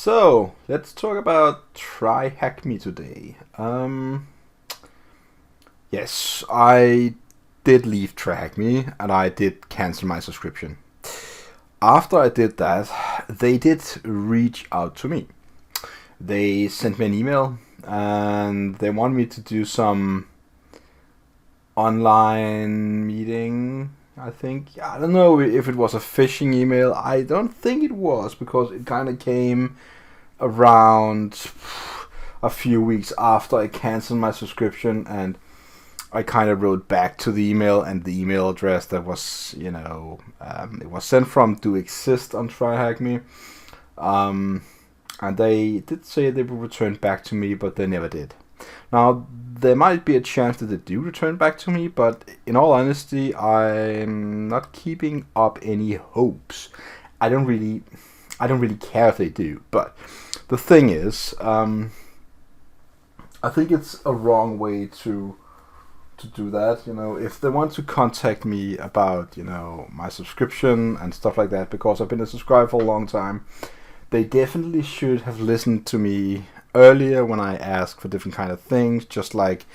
So let's talk about TryHackMe today. Yes, I did leave TryHackMe and I did cancel my subscription. After I did that, they did reach out to me. They sent me an email and they want me to do some online meeting. I don't know if it was a phishing email. I don't think it was because it kind of came around a few weeks after I canceled my subscription, and I kind of wrote back to the email, and the email address that was, it was sent from do exist on TryHackMe. And they did say they would return back to me, but they never did. Now, there might be a chance that they do return back to me, but in all honesty, I'm not keeping up any hopes. I don't really care if they do, but the thing is, I think it's a wrong way to do that. If they want to contact me about, my subscription and stuff like that, because I've been a subscriber for a long time, they definitely should have listened to me earlier when I asked for different kind of things, just like,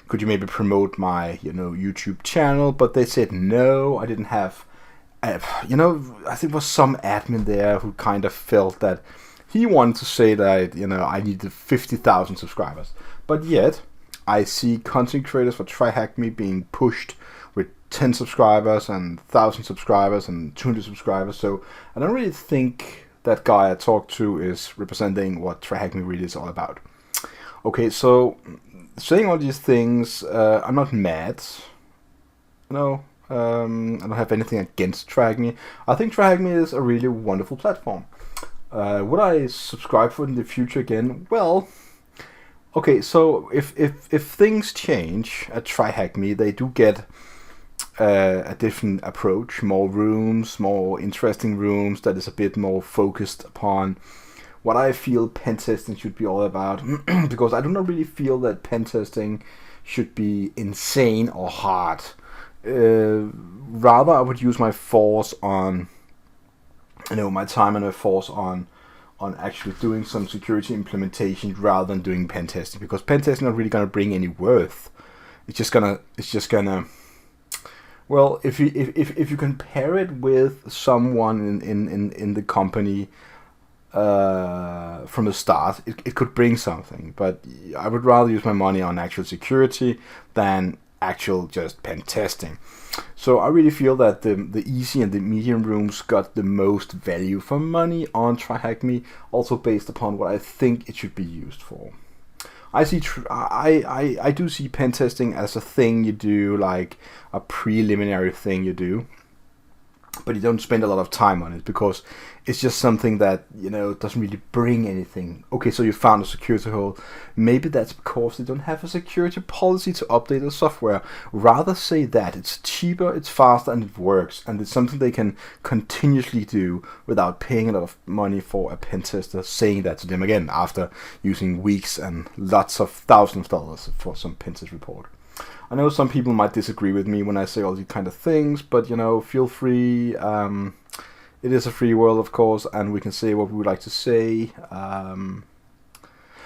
could you maybe promote my, YouTube channel? But they said no. I didn't have, I think it was some admin there who kind of felt that he wanted to say that, I needed 50,000 subscribers. But yet, I see content creators for TryHackMe being pushed with 10 subscribers and 1,000 subscribers and 200 subscribers. So I don't really think that guy I talked to is representing what TryHackMe really is all about. Okay, so saying all these things, I'm not mad. No, I don't have anything against TryHackMe. I think TryHackMe is a really wonderful platform. Would I subscribe for it in the future again? Well, okay, so if things change at TryHackMe, they do get a different approach, more rooms, more interesting rooms that is a bit more focused upon what I feel pen testing should be all about. Because I do not really feel that pen testing should be insane or hard. Rather, I would use my force on, my time and my force on actually doing some security implementation rather than doing pen testing, because pen testing is not really gonna bring any worth. It's just gonna. Well, if you compare it with someone in the company from the start, it could bring something. But I would rather use my money on actual security than actual just pen testing. So I really feel that the easy and the medium rooms got the most value for money on TryHackMe, also based upon what I think it should be used for. I do see pen testing as a thing you do, like a preliminary thing you do, but you don't spend a lot of time on it because it's just something that doesn't really bring anything. Okay, so you found a security hole. Maybe that's because they don't have a security policy to update the software. Rather say that it's cheaper, it's faster, and it works, and it's something they can continuously do without paying a lot of money for a pen tester saying that to them again after using weeks and lots of thousands of dollars for some pen test report. I know some people might disagree with me when I say all these kind of things, but feel free. It is a free world, of course, and we can say what we would like to say.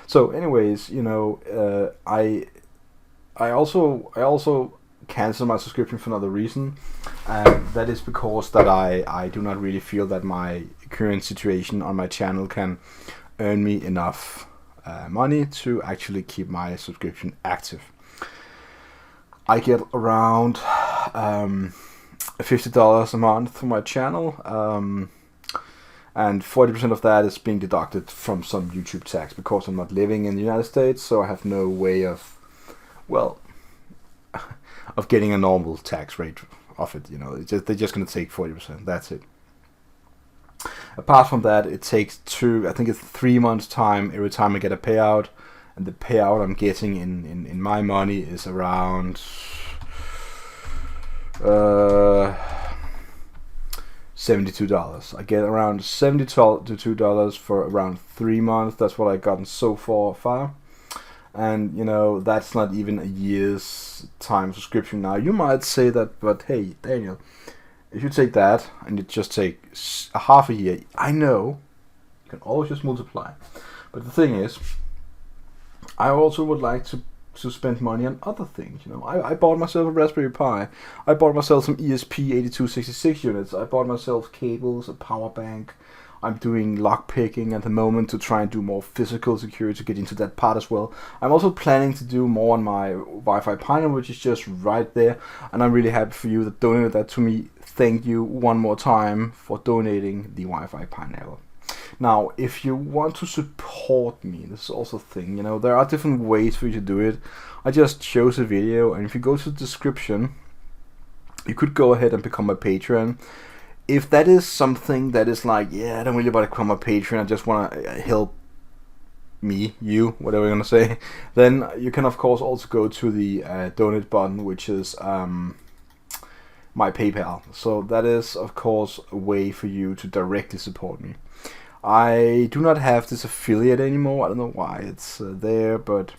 So, anyways, I also canceled my subscription for another reason, and that is because that I do not really feel that my current situation on my channel can earn me enough money to actually keep my subscription active. I get around $50 a month for my channel, and 40% of that is being deducted from some YouTube tax because I'm not living in the United States, so I have no way of getting a normal tax rate of it. They're just going to take 40%. That's it. Apart from that, it takes 3 months time every time I get a payout. And the payout I'm getting in my money is around $72. I get around $72 for around 3 months. That's what I've gotten so far. And that's not even a year's time subscription. Now you might say that, but hey, Daniel, if you take that and you just take a half a year, I know You can always just multiply. But the thing is, I also would like to spend money on other things. You know, I bought myself a Raspberry Pi. I bought myself some ESP8266 units. I bought myself cables, a power bank. I'm doing lockpicking at the moment to try and do more physical security to get into that part as well. I'm also planning to do more on my Wi-Fi panel, which is just right there. And I'm really happy for you that donated that to me. Thank you one more time for donating the Wi-Fi panel. Now, if you want to support me, this is also a thing, you know, there are different ways for you to do it. I just chose a video, and if you go to the description, you could go ahead and become a patron. If that is something that is like, yeah, I don't really want to become a patron, I just want to help me, you, whatever you're going to say, then you can of course also go to the donate button, which is my PayPal. So that is of course a way for you to directly support me. I do not have this affiliate anymore. I don't know why it's there, but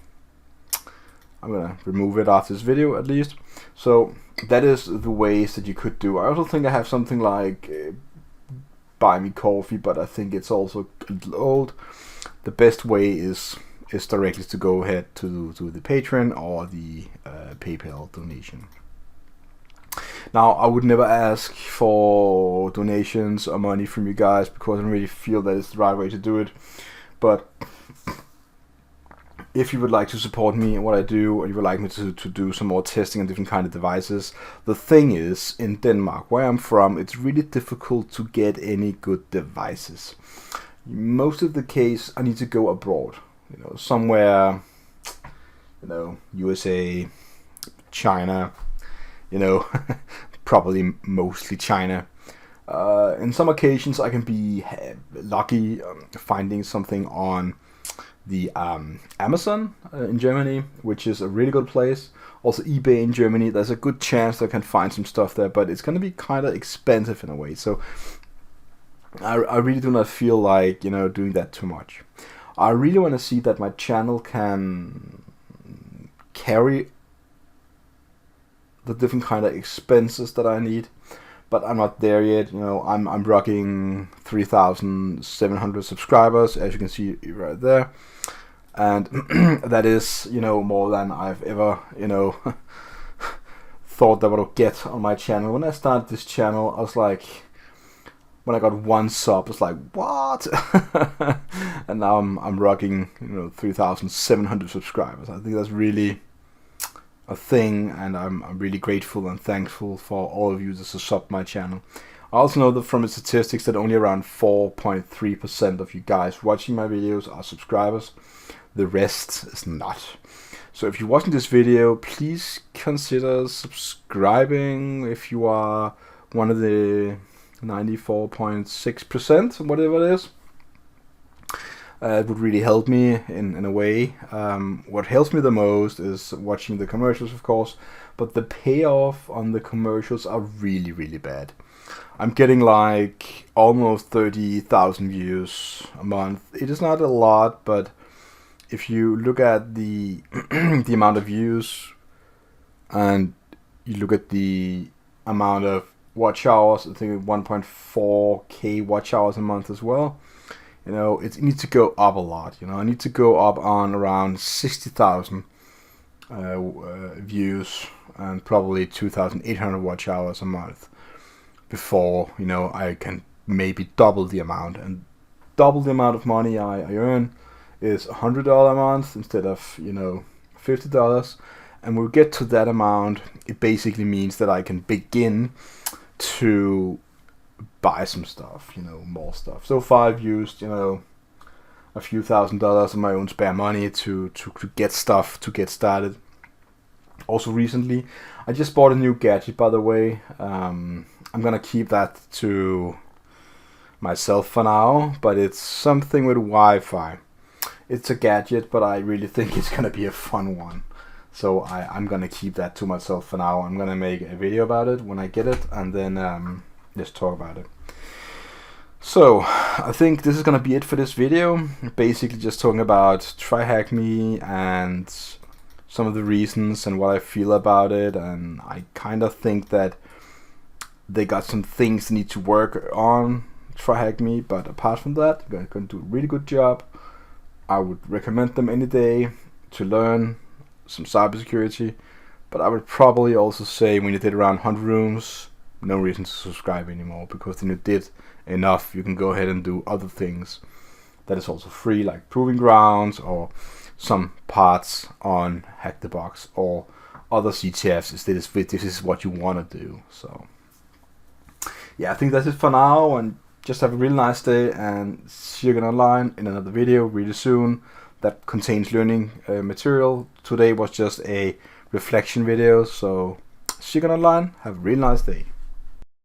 I'm gonna remove it after this video at least. So that is the ways that you could do. I also think I have something like buy me coffee, but I think it's also a little old. The best way is directly to go ahead to the Patreon or the PayPal donation. Now, I would never ask for donations or money from you guys because I don't really feel that it's the right way to do it. But if you would like to support me and what I do, or you would like me to do some more testing on different kind of devices, the thing is, in Denmark, where I'm from, it's really difficult to get any good devices. Most of the case, I need to go abroad, you know, somewhere, you know, USA, China, you know, probably mostly China. In some occasions, I can be lucky finding something on the Amazon in Germany, which is a really good place. Also eBay in Germany, there's a good chance that I can find some stuff there, but it's going to be kind of expensive in a way. So I really do not feel like, you know, doing that too much. I really want to see that my channel can carry the different kind of expenses that I need, but I'm not there yet. You know, I'm rocking 3,700 subscribers, as you can see right there, and that is, you know, more than I've ever, you know, thought that I would get on my channel. When I started this channel, I was like, when I got one sub, I was like, what? And now I'm rocking, you know, 3,700 subscribers. I think that's really a thing, and I'm really grateful and thankful for all of you that sub my channel. I also know that from the statistics that only around 4.3% of you guys watching my videos are subscribers. The rest is not. So if you're watching this video, please consider subscribing if you are one of the 94.6%, whatever it is. It would really help me in a way. What helps me the most is watching the commercials, of course, but the payoff on the commercials are really, really bad. I'm getting like almost 30,000 views a month. It is not a lot, but if you look at the the amount of views and you look at the amount of watch hours, I think 1.4k watch hours a month as well. You know, it needs to go up a lot. You know, I need to go up on around 60,000 views and probably 2,800 watch hours a month before, you know, I can maybe double the amount. And double the amount of money I earn is $100 a month instead of, you know, $50. And when we get to that amount, it basically means that I can begin to buy some stuff, you know, more stuff. So far I've used, you know, a few $1,000s of my own spare money to get stuff to get started. Also recently, I just bought a new gadget, by the way. I'm gonna keep that to myself for now, but it's something with Wi-Fi. It's a gadget, but I really think it's gonna be a fun one. So I'm gonna keep that to myself for now. I'm gonna make a video about it when I get it, and then just talk about it. So I think this is gonna be it for this video. Basically just talking about TryHackMe and some of the reasons and what I feel about it, and I kind of think that they got some things they need to work on TryHackMe, but apart from that, they're going to do a really good job. I would recommend them any day to learn some cybersecurity, but I would probably also say when you did around 100 rooms, no reason to subscribe anymore, because then you did enough. You can go ahead and do other things that is also free, like Proving Grounds or some parts on Hack the Box or other CTFs if this is what you want to do. So yeah, I think that's it for now, and just have a really nice day, and see you again online in another video really soon that contains learning material. Today was just a reflection video, so see you again online. Have a really nice day.